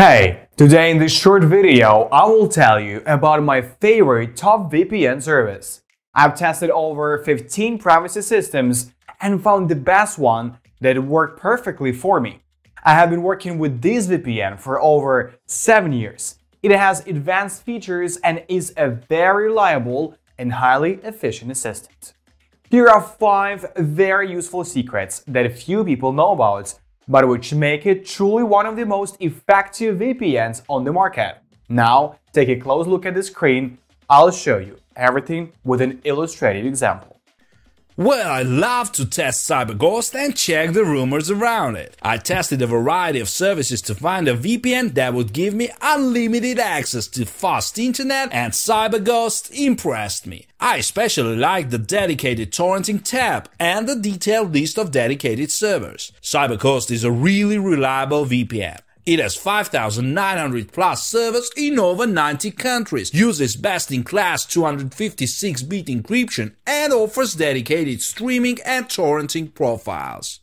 Hey, today in this short video, I will tell you about my favorite top VPN service. I've tested over 15 privacy systems and found the best one that worked perfectly for me. I have been working with this VPN for over 7 years. It has advanced features and is a very reliable and highly efficient assistant. Here are 5 very useful secrets that few people know about, but which make it truly one of the most effective VPNs on the market. Now, take a close look at the screen. I'll show you everything with an illustrated example. Well, I love to test CyberGhost and check the rumors around it. I tested a variety of services to find a VPN that would give me unlimited access to fast internet, and CyberGhost impressed me. I especially like the dedicated torrenting tab and the detailed list of dedicated servers. CyberGhost is a really reliable VPN. It has 5,900 plus servers in over 90 countries, uses best-in-class 256-bit encryption, and offers dedicated streaming and torrenting profiles.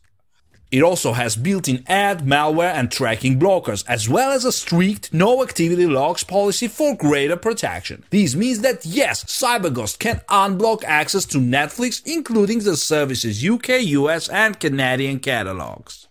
It also has built-in ad, malware, and tracking blockers, as well as a strict no-activity logs policy for greater protection. This means that yes, CyberGhost can unblock access to Netflix, including the service's UK, US, and Canadian catalogs.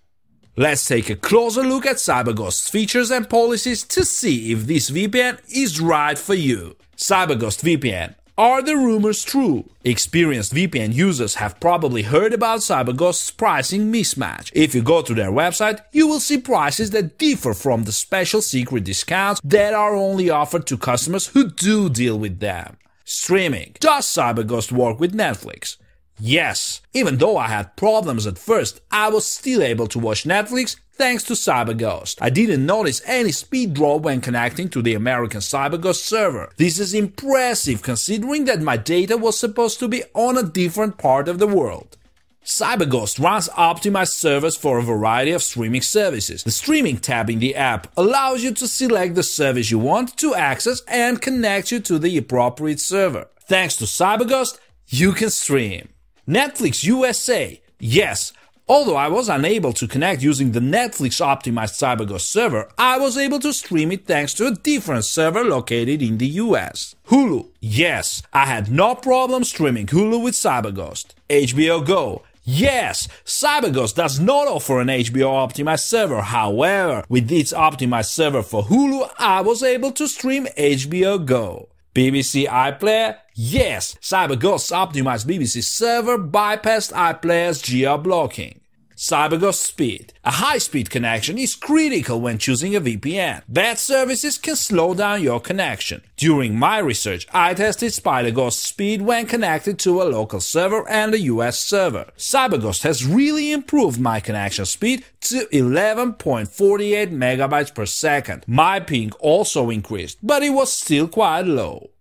Let's take a closer look at CyberGhost's features and policies to see if this VPN is right for you. CyberGhost VPN. Are the rumors true? Experienced VPN users have probably heard about CyberGhost's pricing mismatch. If you go to their website, you will see prices that differ from the special secret discounts that are only offered to customers who do deal with them. Streaming. Does CyberGhost work with Netflix? Yes, even though I had problems at first, I was still able to watch Netflix thanks to CyberGhost. I didn't notice any speed drop when connecting to the American CyberGhost server. This is impressive considering that my data was supposed to be on a different part of the world. CyberGhost runs optimized servers for a variety of streaming services. The streaming tab in the app allows you to select the service you want to access and connect you to the appropriate server. Thanks to CyberGhost, you can stream. Netflix USA. Yes, although I was unable to connect using the Netflix optimized CyberGhost server, I was able to stream it thanks to a different server located in the US. Hulu. Yes, I had no problem streaming Hulu with CyberGhost. HBO Go. Yes, CyberGhost does not offer an HBO optimized server. However, with its optimized server for Hulu, I was able to stream HBO Go. BBC iPlayer? Yes, CyberGhost's optimized BBC server bypassed iPlayer's geo-blocking. CyberGhost Speed. A high-speed connection is critical when choosing a VPN. Bad services can slow down your connection. During my research, I tested CyberGhost Speed when connected to a local server and a US server. CyberGhost has really improved my connection speed to 11.48 megabytes per second. My ping also increased, but it was still quite low.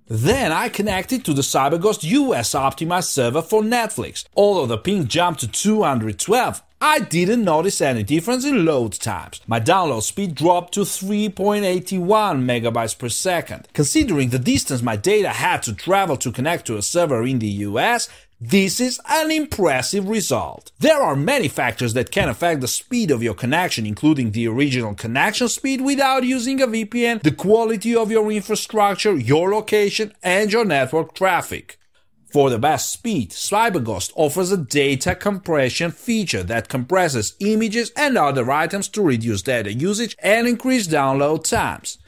Then I connected to the CyberGhost US optimized server for Netflix. Although the ping jumped to 212, I didn't notice any difference in load times. My download speed dropped to 3.81 megabytes per second. Considering the distance my data had to travel to connect to a server in the US, this is an impressive result. There are many factors that can affect the speed of your connection, including the original connection speed without using a VPN, the quality of your infrastructure, your location, and your network traffic. For the best speed, CyberGhost offers a data compression feature that compresses images and other items to reduce data usage and increase download times.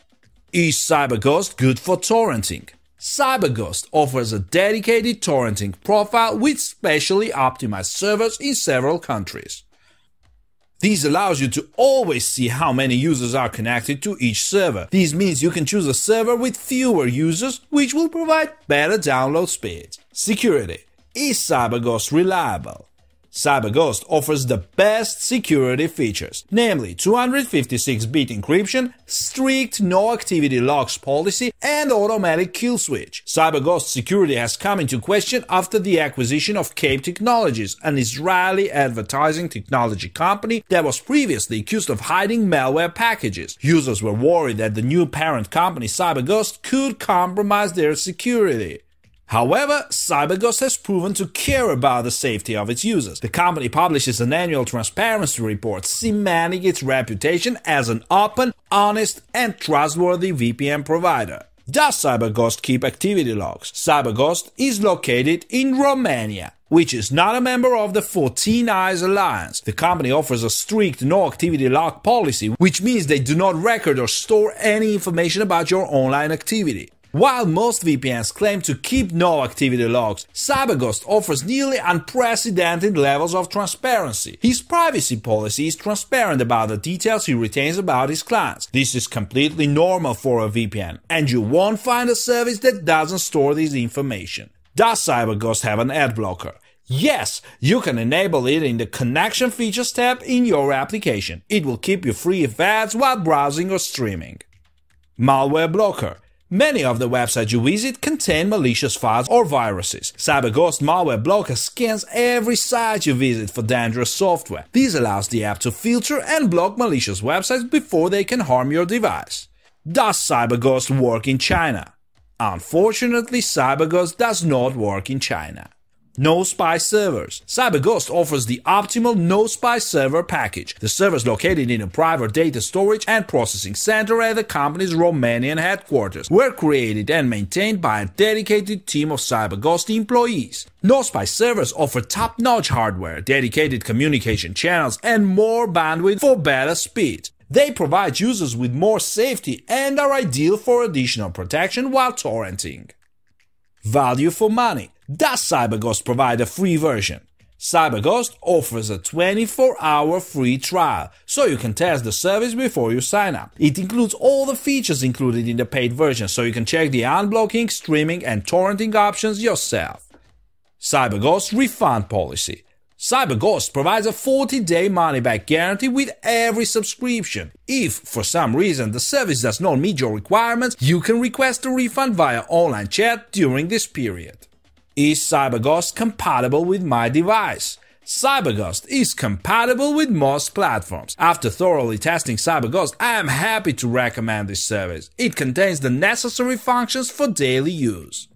Is CyberGhost good for torrenting? CyberGhost offers a dedicated torrenting profile with specially optimized servers in several countries. This allows you to always see how many users are connected to each server. This means you can choose a server with fewer users, which will provide better download speeds. Security. Is CyberGhost reliable? CyberGhost offers the best security features, namely 256-bit encryption, strict no-activity logs policy, and automatic kill switch. CyberGhost security has come into question after the acquisition of Cape Technologies, an Israeli advertising technology company that was previously accused of hiding malware packages. Users were worried that the new parent company CyberGhost could compromise their security. However, CyberGhost has proven to care about the safety of its users. The company publishes an annual transparency report cementing its reputation as an open, honest, and trustworthy VPN provider. Does CyberGhost keep activity logs? CyberGhost is located in Romania, which is not a member of the 14 Eyes Alliance. The company offers a strict no-activity log policy, which means they do not record or store any information about your online activity. While most VPNs claim to keep no activity logs, CyberGhost offers nearly unprecedented levels of transparency. His privacy policy is transparent about the details he retains about his clients. This is completely normal for a VPN, and you won't find a service that doesn't store this information. Does CyberGhost have an ad blocker? Yes, you can enable it in the Connection Features tab in your application. It will keep you free of ads while browsing or streaming. Malware blocker. Many of the websites you visit contain malicious files or viruses. CyberGhost Malware Blocker scans every site you visit for dangerous software. This allows the app to filter and block malicious websites before they can harm your device. Does CyberGhost work in China? Unfortunately, CyberGhost does not work in China. No Spy servers. CyberGhost offers the optimal No Spy server package. The servers located in a private data storage and processing center at the company's Romanian headquarters were created and maintained by a dedicated team of CyberGhost employees. No Spy servers offer top-notch hardware, dedicated communication channels, and more bandwidth for better speed. They provide users with more safety and are ideal for additional protection while torrenting. Value for money. Does CyberGhost provide a free version? CyberGhost offers a 24-hour free trial, so you can test the service before you sign up. It includes all the features included in the paid version, so you can check the unblocking, streaming, and torrenting options yourself. CyberGhost refund policy. CyberGhost provides a 40-day money-back guarantee with every subscription. If, for some reason, the service does not meet your requirements, you can request a refund via online chat during this period. Is CyberGhost compatible with my device? CyberGhost is compatible with most platforms. After thoroughly testing CyberGhost, I am happy to recommend this service. It contains the necessary functions for daily use.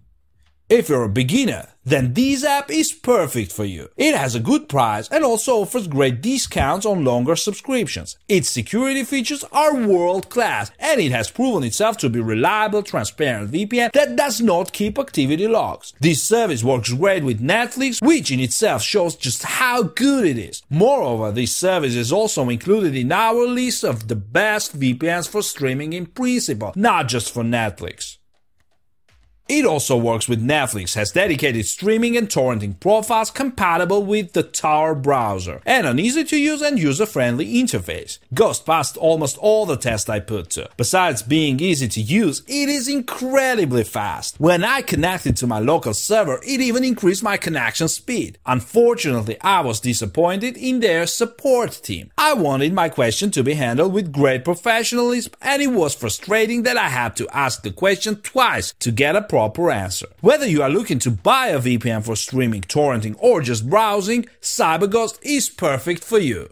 If you're a beginner, then this app is perfect for you. It has a good price and also offers great discounts on longer subscriptions. Its security features are world-class, and it has proven itself to be a reliable, transparent VPN that does not keep activity logs. This service works great with Netflix, which in itself shows just how good it is. Moreover, this service is also included in our list of the best VPNs for streaming in principle, not just for Netflix. It also works with Netflix, has dedicated streaming and torrenting profiles compatible with the Tor browser, and an easy-to-use and user-friendly interface. Ghost passed almost all the tests I put to. Besides being easy to use, it is incredibly fast. When I connected to my local server, it even increased my connection speed. Unfortunately, I was disappointed in their support team. I wanted my question to be handled with great professionalism, and it was frustrating that I had to ask the question twice to get a proper answer. Whether you are looking to buy a VPN for streaming, torrenting, or just browsing, CyberGhost is perfect for you.